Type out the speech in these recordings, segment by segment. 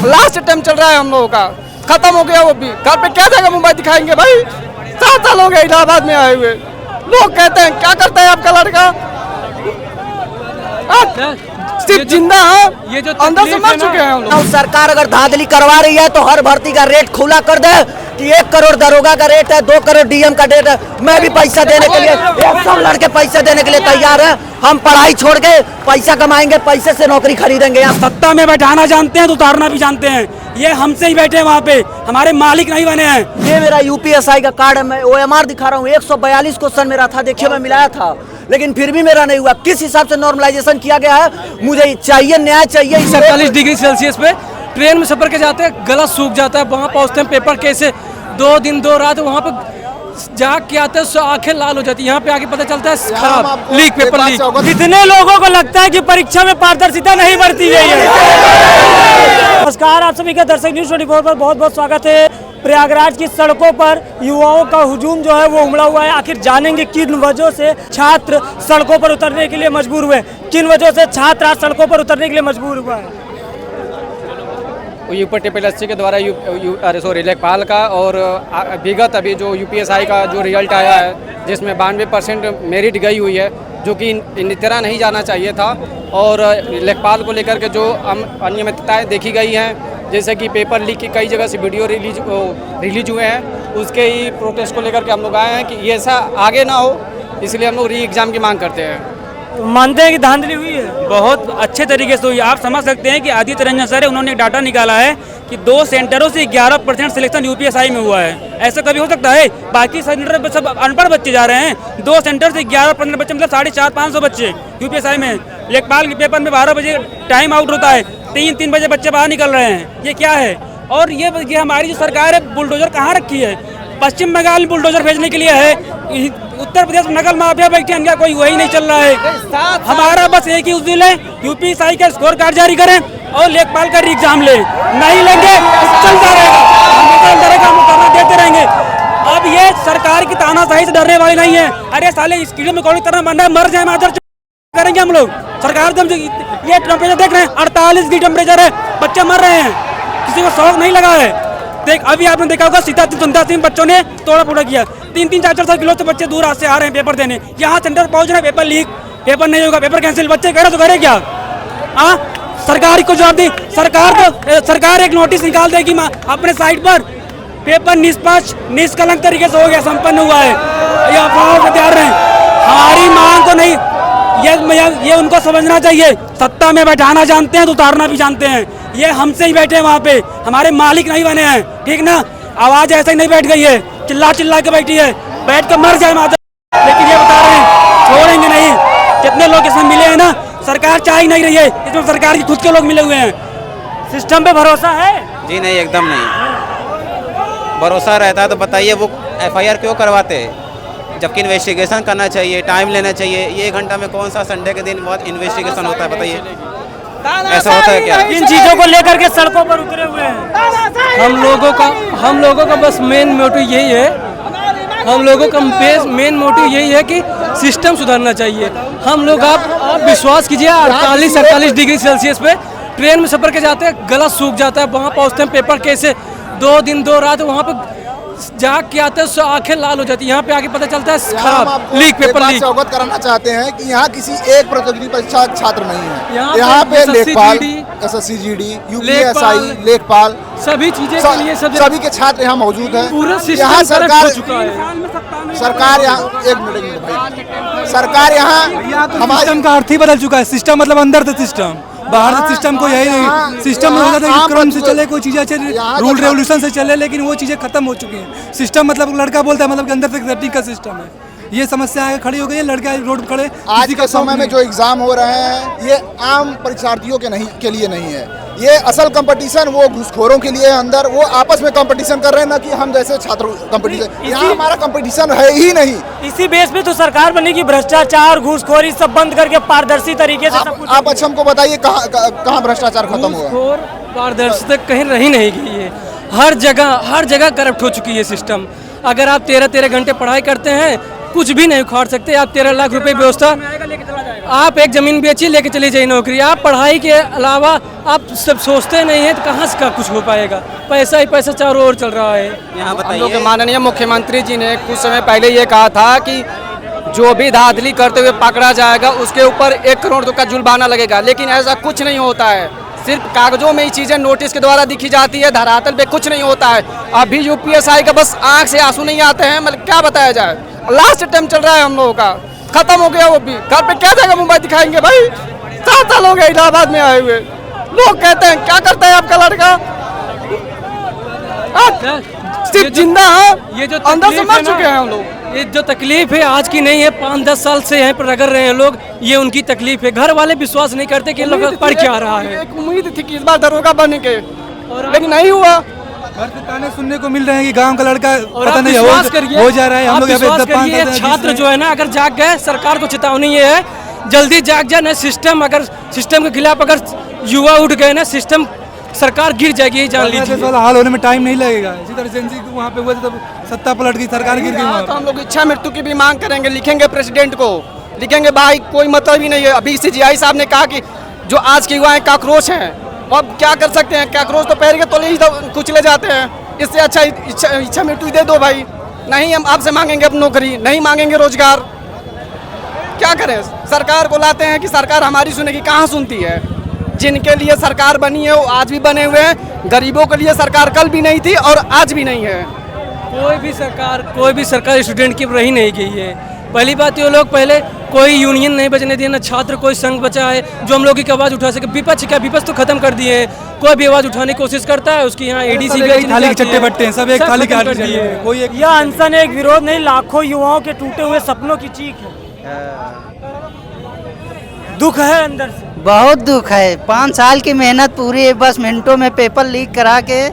Last time चल रहा है हम लोगों का, खत्म हो गया वो भी। घर पे क्या जगह मुंबई दिखाएंगे भाई, 7 साल हो गए इलाहाबाद में आए हुए। लोग कहते हैं क्या करता है आपका लड़का, सिर्फ जिंदा है, ये जो अंदर से मर चुके हैं हम लोग। सरकार अगर धांधली करवा रही है तो हर भर्ती का रेट खुला कर दे कि 1 करोड़ दरोगा का रेट है, 2 करोड़ डीएम का रेट है। मैं भी पैसा देने के लिए, सब लड़के पैसे देने के लिए तैयार है। हम पढ़ाई छोड़ के पैसा कमाएंगे, पैसे से नौकरी खरीदेंगे। यहाँ सत्ता में बैठाना जानते हैं तो उतारना भी जानते हैं। ये हमसे ही बैठे वहाँ पे, हमारे मालिक नहीं बने हैं। ये मेरा यूपीएसआई का कार्ड है, मैं OMR दिखा रहा हूँ। 142 क्वेश्चन मेरा था, देखिए मैं मिलाया था, लेकिन फिर भी मेरा नहीं हुआ। किस हिसाब से नॉर्मलाइजेशन किया गया है, मुझे चाहिए न्याय चाहिए। 47 डिग्री सेल्सियस पे ट्रेन में सफर के जाते हैं, गला सूख जाता है, वहाँ पहुँचते हैं पेपर कैसे 2 दिन 2 रात वहाँ पे जाग के आते हैं, आंखें लाल हो जाती है। यहाँ पे आके पता चलता है खराब लीक, पेपर लीक। कितने लोगों को लगता है कि परीक्षा में पारदर्शिता नहीं बरती गई है। नमस्कार, आप सभी का दर्शक न्यूज़ 24 पर बहुत बहुत स्वागत है। प्रयागराज की सड़कों पर युवाओं का हुजूम जो है वो उमड़ा हुआ है। आखिर जानेंगे किन वजहों से छात्र सड़कों पर उतरने के लिए मजबूर हुए, किन वजहों से छात्र आज सड़कों पर उतरने के लिए मजबूर हुआ है। यूपीएससी के द्वारा लेखपाल का और विगत अभी जो यूपीएसआई का जो रिजल्ट आया है, जिसमें 92% मेरिट गई हुई है, जो कि इन तरह नहीं जाना चाहिए था। और लेखपाल को लेकर के जो अनियमितताएं देखी गई हैं, जैसे कि पेपर लीक की कई जगह से वीडियो रिलीज हुए हैं, उसके ही प्रोटेस्ट को लेकर के हम लोग आए हैं कि ये ऐसा आगे ना हो, इसलिए हम लोग री एग्ज़ाम की मांग करते हैं। मानते हैं कि धांधली हुई है, बहुत अच्छे तरीके से हुई। आप समझ सकते हैं कि आदित्य रंजन सर है, उन्होंने एक डाटा निकाला है कि 2 सेंटरों से 11% सिलेक्शन यूपीएसआई में हुआ है। ऐसा कभी हो सकता है? बाकी सेंटर पर सब अनपढ़ बच्चे जा रहे हैं। 2 सेंटर से 11% बच्चे, मतलब 450-500 बच्चे यूपीएसआई में। लेखपाल के पेपर में 12 बजे टाइम आउट होता है, 3 बजे बच्चे बाहर निकल रहे हैं। ये क्या है? और ये हमारी जो सरकार है, बुलडोजर कहाँ रखी है? पश्चिम बंगाल में बुलडोजर भेजने के लिए है, उत्तर प्रदेश में नकल माफिया बैठे हैं, इनका कोई वही नहीं चल रहा है। हमारा बस एक ही उसूल है, यूपीएसआई का स्कोर कार्ड जारी करें और लेखपाल का एग्जाम ले। नहीं लेंगे चलता रहेगा, हम करना देते रहेंगे। अब ये सरकार की तानाशाही से डरने वाली नहीं है। अरे साले इस कीड़े में कौन तरह मरना है, मर जाए, माधर करेंगे हम लोग। सरकार ये टेम्परेचर देख रहे हैं, 48 डिग्री टेम्परेचर है, बच्चे मर रहे हैं, किसी को शौक नहीं लगा है। देख अभी आपने देखा होगा, सीता सुंदर सिंह बच्चों ने तोड़ा फोड़ा किया। 3-4 किलो से बच्चे दूर से आ रहे हैं पेपर देने, यहाँ सेंटर पहुंच रहे हैं, पेपर लीक, पेपर नहीं होगा, पेपर कैंसिल। बच्चे कह रहे तो करे क्या? सरकार को जवाब दी। सरकार एक नोटिस निकाल देगी अपने साइट पर, पेपर निष्पक्ष निष्कलंक तरीके से हो गया, संपन्न हुआ है। ये अफवाहों से तैयार रहे, हमारी मांग को नहीं, ये उनको समझना चाहिए। सत्ता में बैठाना जानते हैं तो उतारना भी जानते हैं। ये हमसे ही बैठे हैं वहाँ पे, हमारे मालिक नहीं बने हैं, ठीक ना? आवाज ऐसे ही नहीं बैठ गई है, चिल्ला के बैठी है, बैठ कर मर जाए माता। लेकिन ये बता रहे हैं छोड़ेंगे नहीं। जितने लोग इसमें मिले हैं ना, सरकार चाह ही नहीं रही है, इसमें सरकार के खुद के लोग मिले हुए हैं। सिस्टम पे भरोसा है? जी नहीं, एकदम नहीं। भरोसा रहता है तो बताइए वो FIR क्यों करवाते हैं, जबकि इन्वेस्टिगेशन करना चाहिए, टाइम लेना चाहिए। ये 1 घंटा में कौन सा संडे के दिन बहुत इन्वेस्टिगेशन होता है, बताइए ऐसा होता है क्या? इन चीजों को लेकर के सड़कों पर उतरे हुए हैं। हम लोगों का बस मेन मोटिव यही है, हम लोगों का मेन मोटिव यही है कि सिस्टम सुधारना चाहिए। हम लोग आप विश्वास कीजिए, 48 डिग्री सेल्सियस पे ट्रेन में सफर के जाते हैं, गला सूख जाता है, वहाँ पहुँचते हैं पेपर कैसे 2 दिन 2 रात वहाँ पे जाग के आते हैं, आंखें लाल हो जाती है। यहाँ पे आके पता चलता है खराब लीक, पेपर लीक। अवगत कराना चाहते हैं कि यहाँ किसी एक प्रतियोगी परीक्षा छात्र नहीं है। यहाँ पे लेखपाल, SSC GD, UPSI, लेखपाल, सभी चीजें के लिए सभी के छात्र यहाँ मौजूद हैं। पूरा यहाँ सरकार यहाँ एक मिनट भाई, सरकार यहाँ हमारे का अर्थ ही बदल चुका है। सिस्टम मतलब अंदर से सिस्टम, बाहर से सिस्टम को यही नहीं। सिस्टम में होता था कि क्रम से चले, कोई चीज़ें अच्छे रूल रेवोल्यूशन से चले, लेकिन वो चीज़ें खत्म हो चुकी हैं। सिस्टम मतलब लड़का बोलता है, मतलब कि अंदर से सेफ्टी का सिस्टम है। ये समस्या आगे खड़ी हो गई है, लड़के रोड खड़े। आज के समय में जो एग्जाम हो रहे हैं, ये आम परीक्षार्थियों के लिए नहीं है। ये असल कंपटीशन वो घुसखोरों के लिए अंदर, वो आपस में कंपटीशन कर रहे हैं, ना कि हम जैसे छात्र कंपटीशन। यहाँ हमारा कंपटीशन है ही नहीं। इसी बेस पे तो सरकार बनेगी, भ्रष्टाचार घूसखोरी सब बंद करके पारदर्शी तरीके से सब कुछ। आप अच्छा हमको बताइए कहाँ भ्रष्टाचार खत्म हुआ? पारदर्शिता कहीं रही नहीं गई है। हर जगह करप्ट हो चुकी है सिस्टम। अगर आप 13 घंटे पढ़ाई करते हैं, कुछ भी नहीं उखाड़ सकते। आप 13 लाख रुपए व्यवस्था आप एक ज़मीन बेचिए, लेके चली जाइए नौकरी। आप पढ़ाई के अलावा आप सब सोचते नहीं हैं तो कहाँ से कुछ हो पाएगा। पैसा ही पैसा चारों ओर चल रहा है। यहाँ हम लोग के बताइए, माननीय मुख्यमंत्री जी ने कुछ समय पहले ये कहा था कि जो भी धांधली करते हुए पकड़ा जाएगा उसके ऊपर 1 करोड़ का जुर्माना लगेगा, लेकिन ऐसा कुछ नहीं होता है। सिर्फ कागजों में ही चीज़ें नोटिस के द्वारा दिखी जाती है, धरातल पे कुछ नहीं होता है। अभी यूपीएसआई का बस आँख से आंसू नहीं आते हैं, मतलब क्या बताया जाए। लास्ट अटेम्प्ट चल रहा है हम लोगों का, खत्म हो गया वो भी। घर पे क्या जगह मुंबई दिखाएंगे भाई? 7 साल हो गए इलाहाबाद में आए हुए। लोग कहते हैं क्या करता है आपका लड़का, सिर्फ जिंदा है, ये जो अंदर से तकलीफ मर है ना, चुके हैं हम लोग। ये जो तकलीफ है आज की नहीं है, 5-10 साल से यहाँ पर रगड़ रहे हैं लोग। ये उनकी तकलीफ है। घर वाले विश्वास नहीं करते कि इन लोग पढ़ क्या रहा है। एक उम्मीद थी कि इस बार दरोगा बने के, लेकिन नहीं हुआ। घर से ताने सुनने को मिल रहे हैं कि गांव का लड़का और पता आप नहीं विश्वास करिए, हो जा रहा है। हम आप लोग यहाँ पे विश्वास 5 करिए, साल से छात्र जो है ना, अगर जाग गए, सरकार को चेतावनी ये है, जल्दी जाग जाए ना। सिस्टम अगर सिस्टम के खिलाफ अगर युवा उठ गए ना, सिस्टम सरकार गिर जाएगी, यही जान लीजिए। वाला हाल होने में टाइम नहीं लगेगा। इसी तरह से एनसी वहाँ पे हुआ था, तब सत्ता पलट गई, सरकार गिर गई वहाँ तो पे। हम लोग इच्छा मृत्यु की भी मांग करेंगे, लिखेंगे प्रेसिडेंट को, लिखेंगे भाई कोई मतलब ही नहीं है। अभी सीजीआई साहब ने कहा कि जो आज के युवा काकरोच हैं, अब क्या कर सकते हैं, काकरोच तो पैर के तले ही कुचले जाते हैं। इससे अच्छा इच्छा मृत्यु दे दो भाई। नहीं हम आपसे मांगेंगे अब नौकरी, नहीं मांगेंगे रोजगार, क्या करें। सरकार को लाते हैं कि सरकार हमारी सुनेगी, कहाँ सुनती है। जिनके लिए सरकार बनी है वो आज भी बने हुए हैं। गरीबों के लिए सरकार कल भी नहीं थी और आज भी नहीं है। कोई भी सरकार स्टूडेंट की रही नहीं गई है। पहली बात ये, लोग पहले कोई यूनियन नहीं बचने दिए, ना छात्र कोई संघ बचा है जो हम लोग की आवाज़ उठा सके। विपक्ष क्या, विपक्ष तो खत्म कर दिए हैं। कोई भी आवाज़ उठाने की कोशिश करता है, उसकी यहाँ एडीसी थाली के चट्टे बट्टे हैं, सब एक थाली के आटे चले हैं। कोई एक यह अनशन एक विरोध नहीं, लाखों युवाओं के टूटे हुए सपनों की चीख है। दुख है अंदर से, बहुत दुख है। 5 साल की मेहनत पूरी बस मिनटों में पेपर लीक करा के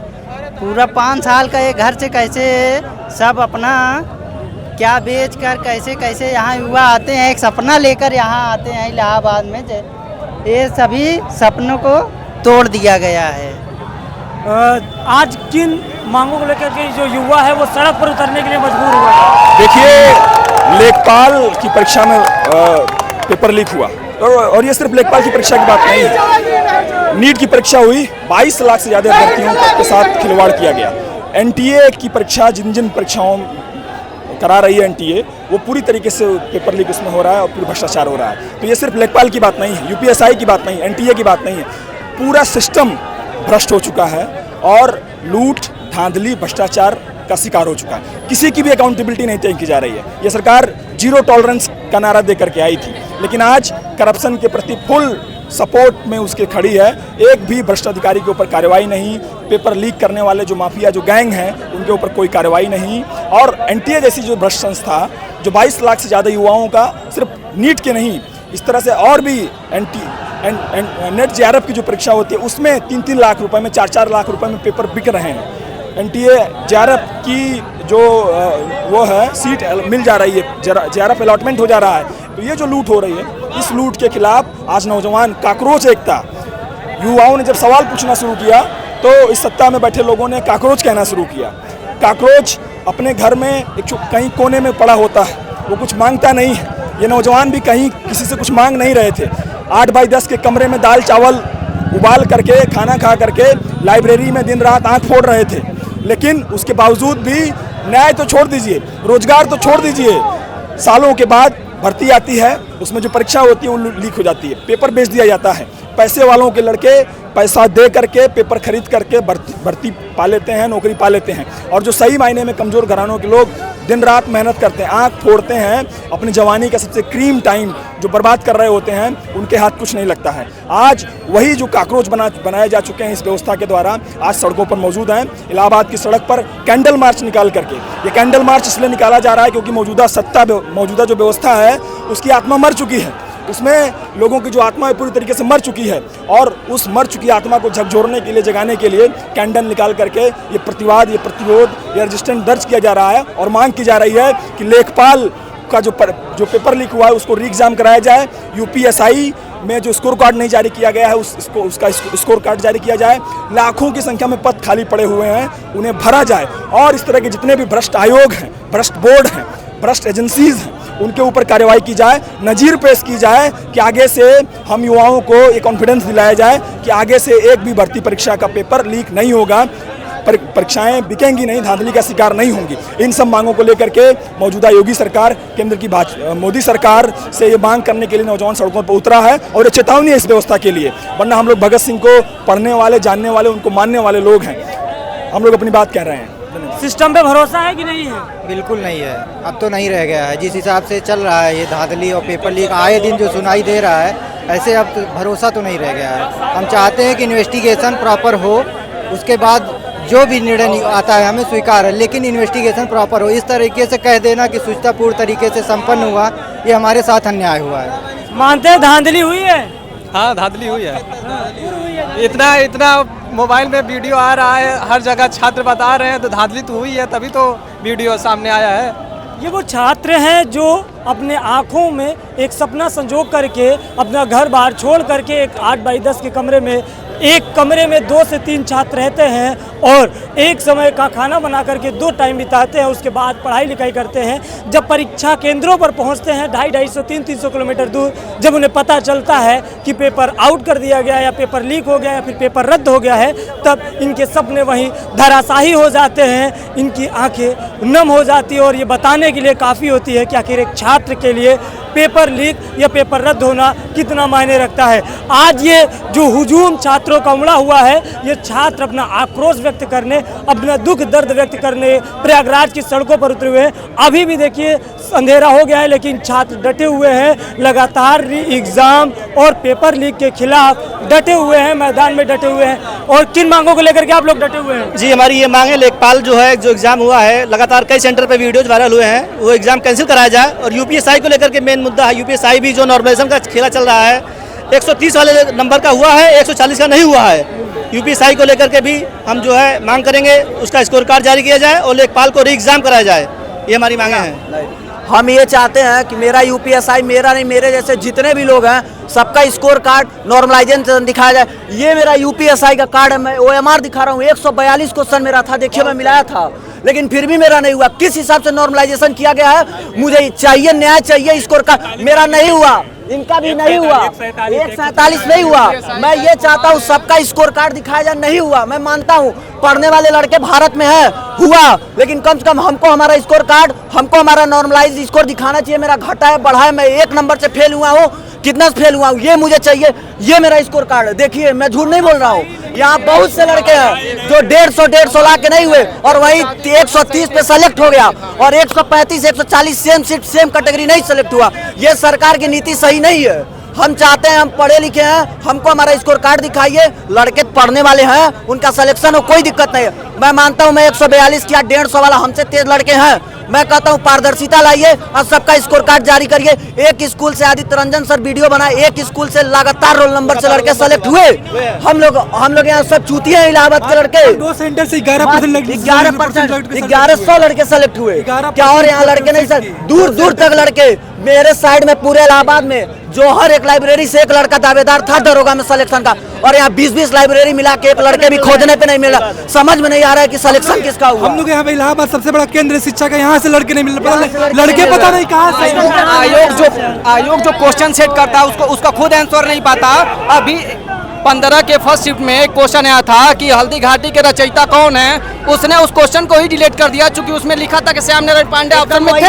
पूरा 5 साल का ये घर से कैसे सब अपना क्या बेच कर कैसे कैसे यहाँ युवा आते हैं, एक सपना लेकर यहाँ आते हैं इलाहाबाद में। ये सभी सपनों को तोड़ दिया गया है। आज किन मांगों को लेकर के जो युवा है वो सड़क पर उतरने के लिए मजबूर हुआ है? देखिए, लेखपाल की परीक्षा में पेपर लीक हुआ और ये सिर्फ लेखपाल की परीक्षा की बात नहीं है। नीट की परीक्षा हुई, 22 लाख से ज़्यादा अभ्यर्थियों के साथ खिलवाड़ किया गया। एनटीए की परीक्षा, जिन परीक्षाओं करा रही है एनटीए, वो पूरी तरीके से पेपर लीक उसमें हो रहा है और पूरी भ्रष्टाचार हो रहा है। तो ये सिर्फ लेखपाल की बात नहीं है, यूपीएसआई की बात नहीं है, एनटीए की बात नहीं है। पूरा सिस्टम भ्रष्ट हो चुका है और लूट, धांधली, भ्रष्टाचार का शिकार हो चुका है। किसी की भी अकाउंटेबिलिटी नहीं तय की जा रही है। ये सरकार 0 टॉलरेंस का नारा दे करके आई थी, लेकिन आज करप्शन के प्रति फुल सपोर्ट में उसके खड़ी है। एक भी भ्रष्ट अधिकारी के ऊपर कार्रवाई नहीं, पेपर लीक करने वाले जो माफिया, जो गैंग हैं, उनके ऊपर कोई कार्रवाई नहीं। और एनटीए जैसी जो भ्रष्ट संस्था, जो 22 लाख से ज़्यादा युवाओं का, सिर्फ नीट के नहीं, इस तरह से और भी नेट जेआरएफ की जो परीक्षा होती है उसमें 3-3 लाख रुपए में, 4-4 लाख रुपए में पेपर बिक रहे हैं। एनटीए जेआरएफ की जो वो है सीट मिल जा रही है, जेआरएफ अलॉटमेंट हो जा रहा है। तो ये जो लूट हो रही है, इस लूट के खिलाफ आज नौजवान काकरोच एकता, युवाओं ने जब सवाल पूछना शुरू किया तो इस सत्ता में बैठे लोगों ने काकरोच कहना शुरू किया। काकरोच अपने घर में एक कहीं कोने में पड़ा होता है, वो कुछ मांगता नहीं है। ये नौजवान भी कहीं किसी से कुछ मांग नहीं रहे थे। 8x10 के कमरे में दाल चावल उबाल करके, खाना खा करके लाइब्रेरी में दिन रात आँख फोड़ रहे थे, लेकिन उसके बावजूद भी न्याय तो छोड़ दीजिए, रोजगार तो छोड़ दीजिए, सालों के बाद भर्ती आती है, उसमें जो परीक्षा होती है वो लीक हो जाती है, पेपर बेच दिया जाता है। पैसे वालों के लड़के पैसा दे करके पेपर खरीद करके भर्ती पा लेते हैं, नौकरी पा लेते हैं। और जो सही मायने में कमज़ोर घरानों के लोग दिन रात मेहनत करते हैं, आँख फोड़ते हैं, अपनी जवानी का सबसे क्रीम टाइम जो बर्बाद कर रहे होते हैं, उनके हाथ कुछ नहीं लगता है। आज वही जो काकरोच बनाए जा चुके हैं इस व्यवस्था के द्वारा, आज सड़कों पर मौजूद हैं। इलाहाबाद की सड़क पर कैंडल मार्च निकाल करके, ये कैंडल मार्च इसलिए निकाला जा रहा है क्योंकि मौजूदा जो व्यवस्था है उसकी आत्मा मर चुकी है। उसमें लोगों की जो आत्मा है पूरी तरीके से मर चुकी है, और उस मर चुकी आत्मा को झकझोरने के लिए, जगाने के लिए कैंडल निकाल करके ये प्रतिवाद, ये प्रतिरोध, ये रजिस्टेंस दर्ज किया जा रहा है और मांग की जा रही है कि लेखपाल का जो पेपर लीक हुआ है उसको रीएग्जाम कराया जाए। यूपीएसआई में जो स्कोर कार्ड नहीं जारी किया गया है उसका स्कोर कार्ड जारी किया जाए। लाखों की संख्या में पद खाली पड़े हुए हैं, उन्हें भरा जाए। और इस तरह के जितने भी भ्रष्ट आयोग हैं, भ्रष्ट बोर्ड हैं, भ्रष्ट एजेंसीज हैं, उनके ऊपर कार्रवाई की जाए, नज़ीर पेश की जाए कि आगे से हम युवाओं को ये कॉन्फिडेंस दिलाया जाए कि आगे से एक भी भर्ती परीक्षा का पेपर लीक नहीं होगा, परीक्षाएं बिकेंगी नहीं, धांधली का शिकार नहीं होंगी। इन सब मांगों को लेकर के मौजूदा योगी सरकार, केंद्र की मोदी सरकार से ये मांग करने के लिए नौजवान सड़कों पर उतरा है और ये चेतावनी है इस व्यवस्था के लिए। वरना हम लोग भगत सिंह को पढ़ने वाले, जानने वाले, उनको मानने वाले लोग हैं। हम लोग अपनी बात कह रहे हैं। सिस्टम पे भरोसा है कि नहीं है? बिल्कुल नहीं है, अब तो नहीं रह गया है। जिस हिसाब से चल रहा है ये धांधली और पेपर लीक आए दिन जो सुनाई दे रहा है, ऐसे अब तो भरोसा तो नहीं रह गया है। हम चाहते हैं कि इन्वेस्टिगेशन प्रॉपर हो, उसके बाद जो भी निर्णय आता है हमें स्वीकार है, लेकिन इन्वेस्टिगेशन प्रॉपर हो। इस तरीके से कह देना कि सुचितापूर्ण तरीके से संपन्न हुआ, ये हमारे साथ अन्याय हुआ है। मानते हैं धांधली हुई है? हाँ, धांधली हुई है। इतना मोबाइल में वीडियो आ रहा है, हर जगह छात्र बता रहे हैं, तो धांधली तो हुई है, तभी तो वीडियो सामने आया है। ये वो छात्र हैं जो अपने आँखों में एक सपना संजो करके अपना घर बाहर छोड़ करके एक 8x10 के कमरे में, एक कमरे में 2 से 3 छात्र रहते हैं और एक समय का खाना बना करके 2 टाइम बिताते हैं। उसके बाद पढ़ाई लिखाई करते हैं। जब परीक्षा केंद्रों पर पहुंचते हैं 250-300 किलोमीटर दूर, जब उन्हें पता चलता है कि पेपर आउट कर दिया गया या पेपर लीक हो गया या फिर पेपर रद्द हो गया है, तब इनके सपने वहीं धराशाही हो जाते हैं, इनकी आंखें नम हो जाती है। और ये बताने के लिए काफ़ी होती है कि आखिर एक छात्र के लिए पेपर लीक या पेपर रद्द होना कितना मायने रखता है। आज ये जो हुजूम छात्रों का उमड़ा हुआ है, ये छात्र अपना आक्रोश व्यक्त करने, अपना दुख दर्द व्यक्त करने प्रयागराज की सड़कों पर उतरे हुए हैं। अभी भी देखिए अंधेरा हो गया है, लेकिन छात्र डटे हुए हैं, लगातार एग्ज़ाम और पेपर लीक के खिलाफ डटे हुए हैं, मैदान में डटे हुए हैं। और किन मांगों को लेकर के आप लोग डटे हुए हैं? जी, हमारी ये मांग है, लेखपाल जो है, जो एग्जाम हुआ है, लगातार कई सेंटर पे वीडियोज वायरल हुए हैं, वो एग्जाम कैंसिल कराया जाए। और यूपीएसआई को लेकर के मेन मुद्दा है, यूपीएसआई भी जो नॉर्मलाइजेशन का खेला चल रहा है, 130 वाले नंबर का हुआ है, 140 का नहीं हुआ है। यूपीएसआई को लेकर के भी हम जो है मांग करेंगे, उसका स्कोर कार्ड जारी किया जाए और लेखपाल को री एग्जाम कराया जाए। ये हमारी मांगे हैं। हम ये चाहते हैं कि मेरा यूपीएसआई, मेरा नहीं, मेरे जैसे जितने भी लोग हैं, सबका स्कोर कार्ड नॉर्मलाइजेशन दिखाया जाए। ये मेरा यूपीएसआई का कार्ड है, मैं OMR दिखा रहा हूँ, 142 क्वेश्चन मेरा था, देखिए मैं मिलाया था, लेकिन फिर भी मेरा नहीं हुआ। किस हिसाब से नॉर्मलाइजेशन किया गया है? मुझे चाहिए न्याय, चाहिए स्कोर कार्ड, मेरा नहीं हुआ, इनका भी नहीं हुआ, 147 नहीं हुआ। मैं ये चाहता हूँ सबका स्कोर कार्ड दिखाया जाए, नहीं हुआ। मैं मानता हूँ पढ़ने वाले लड़के भारत में है, हुआ, लेकिन कम से कम हमको हमारा स्कोर कार्ड, हमको हमारा नॉर्मलाइज स्कोर दिखाना चाहिए। मेरा घटा है, बढ़ा है, मैं 1 नंबर से फेल हुआ हूँ, कितना फेल हुआ हूँ, ये मुझे चाहिए। ये मेरा स्कोर कार्ड है, देखिए मैं झूठ नहीं बोल रहा हूँ। यहाँ बहुत से लड़के हैं जो 150 ला के नहीं हुए और वही 130 पे सेलेक्ट हो गया, और 135, 140 सेम सीट, सेम कैटेगरी नहीं सेलेक्ट हुआ। ये सरकार की नीति सही नहीं है। हम चाहते हैं, हम पढ़े लिखे हैं, हमको हमारा स्कोर कार्ड दिखाइए। लड़के पढ़ने वाले हैं, उनका सिलेक्शन हो, कोई दिक्कत नहीं है। मैं मानता हूं मैं 142 किया, 150 वाला हमसे तेज लड़के हैं। मैं कहता हूं पारदर्शिता लाइए और सबका स्कोर कार्ड जारी करिए। एक स्कूल से आदित्य रंजन सर वीडियो बनाए, एक स्कूल से लगातार रोल नंबर से लड़के सेलेक्ट हुए। हम लोग यहाँ सब चूतिए हैं, इलाहाबाद के लड़के। 2 सेंटर से 11% 1100 लड़के सेलेक्ट हुए क्या? और यहाँ लड़के नहीं सर, दूर दूर तक लड़के। मेरे साइड में पूरे इलाहाबाद में जो हर एक लाइब्रेरी से एक लड़का दावेदार था दरोगा में सिलेक्शन का, और यहाँ 20-20 लाइब्रेरी मिला के एक लड़के भी खोजने पे नहीं मिला। समझ में नहीं आ रहा है कि सिलेक्शन किसका हुआ। हम लोग यहाँ पे इलाहाबाद सबसे बड़ा केंद्र शिक्षा का, यहाँ से लड़के नहीं मिल रहे, लड़के पता नहीं कहाँ से। आयोग जो क्वेश्चन सेट करता है उसका खुद आंसर नहीं पाता। अभी 15 के फर्स्ट शिफ्ट में एक क्वेश्चन आया था कि हल्दी घाटी के रचयिता कौन है, उसने उस क्वेश्चन को ही डिलीट कर दिया, चूंकि उसमें लिखा था कि श्याम नारायण पांडे ऑप्शन में थे।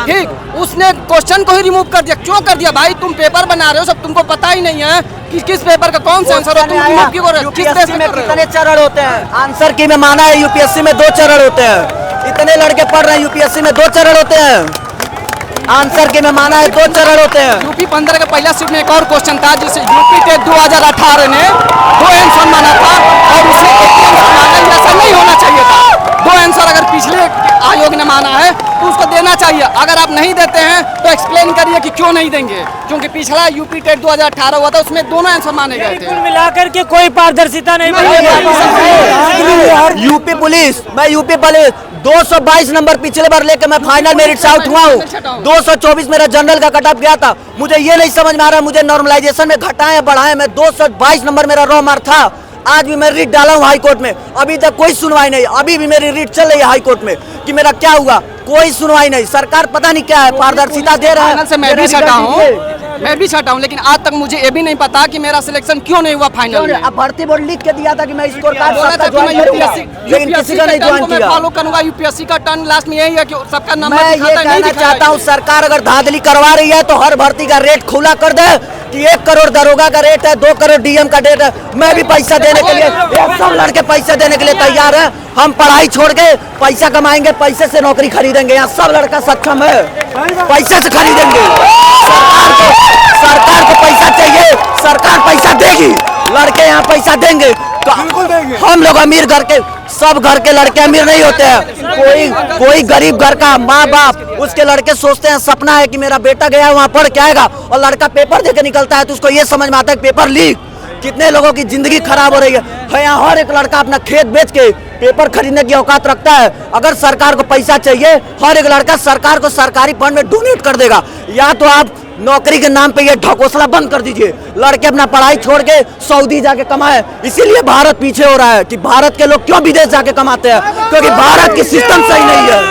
ठीक, उसने क्वेश्चन को ही रिमूव कर दिया। क्यों कर दिया भाई? तुम पेपर बना रहे हो, सब तुमको पता ही नहीं है कि किस पेपर का कौन सा आंसर हो, तुम रिमूव क्यों कर रहे हो? यूपीएससी में कितने चरण होते हैं? आंसर की में माना है यूपीएससी में 2 चरण होते हैं। इतने लड़के पढ़ रहे हैं, यूपीएससी में 2 चरण होते हैं। आंसर के में माना है 2 चरण होते हैं। यूपी 15 का पहला शिफ्ट में एक और क्वेश्चन था जिसे यूपी टेट 2018 ने 2 आंसर माना था और उसे 1 आंसर माना। ऐसा नहीं होना चाहिए था। 2 आंसर अगर पिछले आयोग ने माना है तो उसको देना चाहिए। अगर आप नहीं देते हैं तो एक्सप्लेन करिए कि क्यों नहीं देंगे, क्योंकि पिछला यूपी टेट 2018 हुआ था, उसमें दोनों आंसर माने गए थे। कुल मिलाकर के कोई पारदर्शिता नहीं बनी। यूपी पुलिस, मैं यूपी पुलिस 222 नंबर पिछले बार लेके मैं फाइनल मेरिट से आउट हुआ हूँ। 224 मेरा जनरल का कट ऑफ गया था। मुझे ये नहीं समझ में आ रहा, मुझे नॉर्मलाइजेशन में घटाएं बढ़ाएं। मैं 222 नंबर मेरा रॉ मार्क था। आज भी मैं रिट डाला हूँ हाई कोर्ट में, अभी तक कोई सुनवाई नहीं। अभी भी मेरी रिट चल रही है हाई कोर्ट में कि मेरा क्या हुआ। कोई सुनवाई नहीं। सरकार पता नहीं क्या है, पारदर्शिता दे रहा है। से मैं भी सटा हूँ, लेकिन आज तक मुझे ये भी नहीं पता कि मेरा सिलेक्शन क्यों नहीं हुआ फाइनल में। अब भर्ती बोर्ड लिख के दिया था कि मैं स्कोर कार्ड बोला था कि मैं यूपीएससी लेकिन किसी का नहीं ज्वाइन किया। फॉलो करूंगा। यूपीएससी का टर्न लास्ट में यही है कि सबका नंबर मैं ये कहना चाहता हूँ, सरकार अगर धांधली करवा रही है तो हर भर्ती का रेट खुला कर दे कि 1 करोड़ दरोगा का रेट है, 2 करोड़ डीएम का रेट है। मैं भी पैसा देने के लिए, सब लड़के पैसे देने के लिए तैयार है। हम पढ़ाई छोड़ के पैसा कमाएंगे, पैसे से नौकरी खरीदेंगे। यहाँ सब लड़का सक्षम है, पैसे से खरीदेंगे। सरकार को पैसा चाहिए, सरकार पैसा देगी, लड़के यहाँ पैसा देंगे तो हम लोग अमीर घर के, सब घर के लड़के अमीर नहीं होते हैं। कोई गरीब घर का माँ बाप, उसके लड़के सोचते हैं, सपना है कि मेरा बेटा गया है वहाँ पढ़ के आएगा, और लड़का पेपर दे के निकलता है तो उसको ये समझ में आता है कि पेपर लीक। कितने लोगों की जिंदगी खराब हो रही है। यहाँ हर एक लड़का अपना खेत बेच के पेपर खरीदने की औकात रखता है। अगर सरकार को पैसा चाहिए, हर एक लड़का सरकार को सरकारी फंड में डोनेट कर देगा। या तो आप नौकरी के नाम पे ये ढकोसला बंद कर दीजिए, लड़के अपना पढ़ाई छोड़ के सऊदी जाके कमाए। इसीलिए भारत पीछे हो रहा है कि भारत के लोग क्यों विदेश जाके कमाते हैं, क्योंकि भारत की सिस्टम सही नहीं है।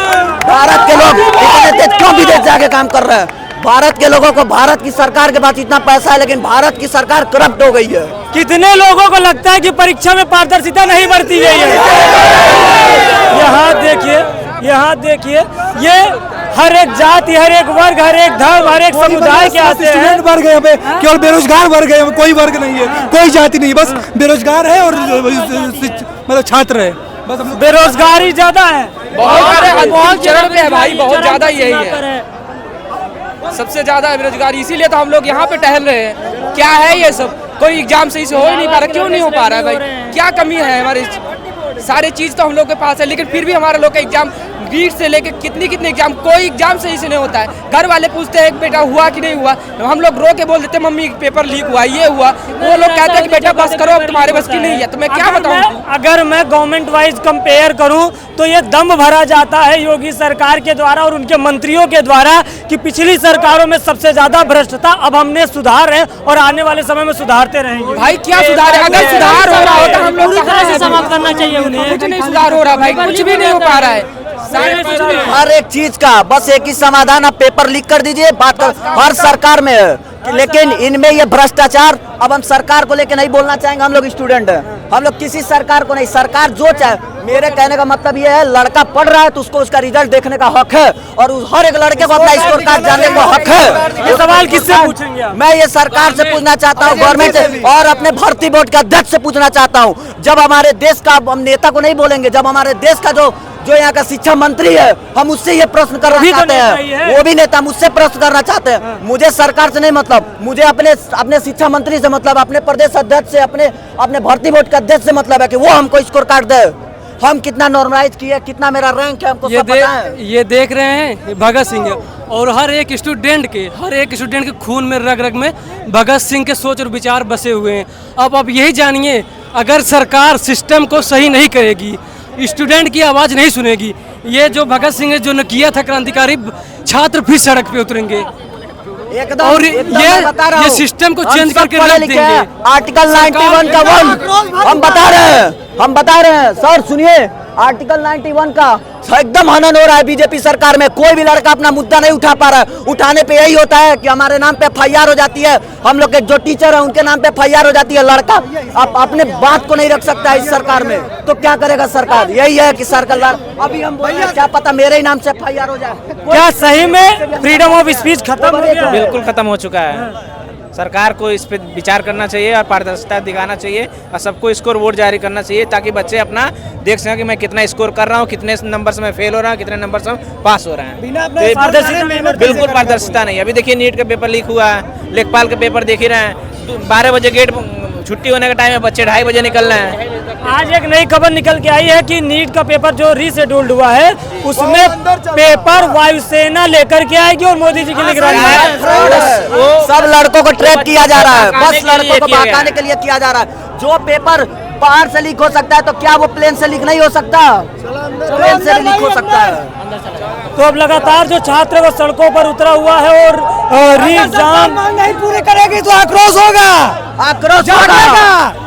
भारत के लोग इतने तेज क्यों विदेश जाके काम कर रहे हैं? भारत के लोगों को, भारत की सरकार के पास इतना पैसा है, लेकिन भारत की सरकार करप्ट हो गई है। कितने लोगों को लगता है कि परीक्षा में पारदर्शिता नहीं बरती गई है? यहाँ देखिए, ये हर एक जाति, हर एक वर्ग, हर एक धर्म, हर एक समुदाय के आते हैं। वर्ग है यहाँ पे, केवल बेरोजगार वर्ग है, कोई वर्ग नहीं है, कोई जाति नहीं, बस बेरोजगार है और मतलब छात्र है, बस बेरोजगारी ज्यादा है, बहुत चरण पे है भाई, बहुत ज्यादा यही है, सबसे ज्यादा बेरोजगारी। इसीलिए तो हम लोग यहाँ पे टहल रहे हैं। क्या है ये सब? कोई एग्जाम सही से हो ही नहीं पा रहा। क्यों नहीं हो पा रहा है भाई? क्या कमी है हमारी? सारी चीज तो हम लोग के पास है, लेकिन फिर भी हमारे लोग का एग्जाम नीट से लेके कितने एग्जाम, कोई एग्जाम सही से नहीं होता है। घर वाले पूछते हैं बेटा हुआ कि नहीं हुआ, हम लोग रो के बोल देते मम्मी पेपर लीक हुआ, ये हुआ। वो लोग कहते हैं कि बेटा बस करो, अब तुम्हारे बस की नहीं है। तो मैं क्या बताऊं? अगर मैं गवर्नमेंट वाइज कंपेयर करूं तो ये दम भरा जाता है योगी सरकार के द्वारा और उनके मंत्रियों के द्वारा कि पिछली सरकारों में सबसे ज्यादा भ्रष्टता, अब हमने सुधार है और आने वाले समय में सुधारते रहेंगे। भाई क्या सुधार है? अगर सुधार हो रहा होता हम लोग समाप्त करना चाहिए उन्हें। कुछ नहीं सुधार हो रहा भाई, कुछ भी नहीं हो पा रहा है। हर एक चीज का बस एक ही समाधान, आप पेपर लीक कर दीजिए, बात हर सरकार में है। लेकिन इनमें ये भ्रष्टाचार, अब हम सरकार को लेके नहीं बोलना चाहेंगे, हम लोग स्टूडेंट हैं, हम लोग किसी सरकार को नहीं, सरकार जो चाहे। मेरे कहने का मतलब ये है, लड़का पढ़ रहा है तो उसको उसका रिजल्ट देखने का हक है, और हर एक लड़के को अपना स्कोर कार्ड जानने का हक है। ये सवाल किससे पूछेंगे? मैं ये सरकार से पूछना चाहता हूँ, गवर्नमेंट से, और अपने भर्ती बोर्ड के अध्यक्ष से पूछना चाहता हूँ। जब हमारे देश का, हम नेता को नहीं बोलेंगे, जब हमारे देश का जो यहाँ का शिक्षा मंत्री है, हम उससे ये प्रश्न करना चाहते हैं, वो भी नेता मुझसे प्रश्न करना चाहते हैं। मुझे सरकार से नहीं मतलब, मुझे अपने शिक्षा मंत्री से मतलब, अपने प्रदेश अध्यक्ष से, अपने भर्ती बोर्ड के अध्यक्ष से मतलब है कि वो हमको स्कोर कार्ड दे। हम कितना नॉर्मलाइज किए, कितना मेरा रैंक है, हमको सब पता है। ये देख रहे हैं भगत सिंह है, और हर एक स्टूडेंट के खून में, रग रग में भगत सिंह के सोच और विचार बसे हुए हैं। अब यही जानिए, अगर सरकार सिस्टम को सही नहीं करेगी, स्टूडेंट की आवाज़ नहीं सुनेगी, ये जो भगत सिंह ने जो न किया था क्रांतिकारी, छात्र फिर सड़क पे उतरेंगे एकदम, और ये सिस्टम को चेंज करके रख देंगे। आर्टिकल 91 का 1 हम बता रहे हैं सर, सुनिए, आर्टिकल 91 का एकदम हनन हो रहा है बीजेपी सरकार में। कोई भी लड़का अपना मुद्दा नहीं उठा पा रहा है। उठाने पे यही होता है कि हमारे नाम पे FIR हो जाती है, हम लोग के जो टीचर है उनके नाम पे FIR हो जाती है। लड़का अपने बात को नहीं रख सकता है इस सरकार में, तो क्या करेगा सरकार? यही है कि सरकार, अभी हम बोल रहे हैं, क्या पता मेरे ही नाम से FIR हो जाए। क्या सही में फ्रीडम ऑफ स्पीच खत्म हो गया? बिल्कुल खत्म हो चुका है। सरकार को इस पे विचार करना चाहिए और पारदर्शिता दिखाना चाहिए, और सबको स्कोर बोर्ड जारी करना चाहिए, ताकि बच्चे अपना देख सकें कि मैं कितना स्कोर कर रहा हूँ, कितने नंबर से मैं फेल हो रहा हूँ, कितने नंबर से पास हो रहे हैं। बिल्कुल पारदर्शिता नहीं। अभी देखिए नीट का पेपर लीक हुआ है, लेखपाल का पेपर देख ही रहे हैं, 12 बजे गेट छुट्टी होने का टाइम है, बच्चे 2:30 बजे निकल रहे हैं। आज एक नई खबर निकल के आई है कि नीट का पेपर जो रीशेड्यूल्ड हुआ है, उसमें पेपर वायुसेना लेकर के आएगी और मोदी जी की निगरानी में। सब लड़कों को ट्रैप किया जा रहा है, बस लड़कों को बहकाने के लिए किया जा रहा है। जो पेपर बाहर से लीक हो सकता है, तो क्या वो प्लेन से लीक नहीं हो सकता? प्लेन से लीक हो सकता है। तो अब लगातार जो छात्र वो सड़कों पर उतरा हुआ है और एग्जाम नहीं पूरी करेगी तो आक्रोश होगा, आक्रोश होगा।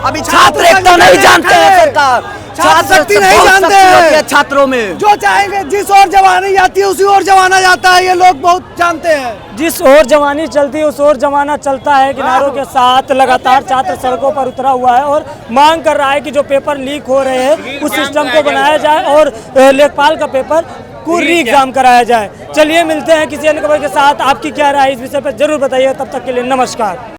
अभी छात्र एक तो नहीं जानते हैं सरकार, छात्र शक्ति नहीं जानते हैं छात्रों में। जो चाहेंगे जिस ओर जवानी आती है उसी ओर जमाना जाता है, ये लोग बहुत जानते हैं। जिस ओर जवानी चलती है उस ओर जमाना चलता है। किनारों के साथ लगातार छात्र सड़कों पर उतरा हुआ है और मांग कर रहा है कि जो पेपर लीक हो रहे हैं उस सिस्टम को बनाया जाए और लेखपाल का पेपर को री एग्जाम कराया जाए। चलिए मिलते हैं किसी अन्य खबर के साथ। आपकी क्या राय इस विषय पर जरूर बताइए। तब तक के लिए नमस्कार।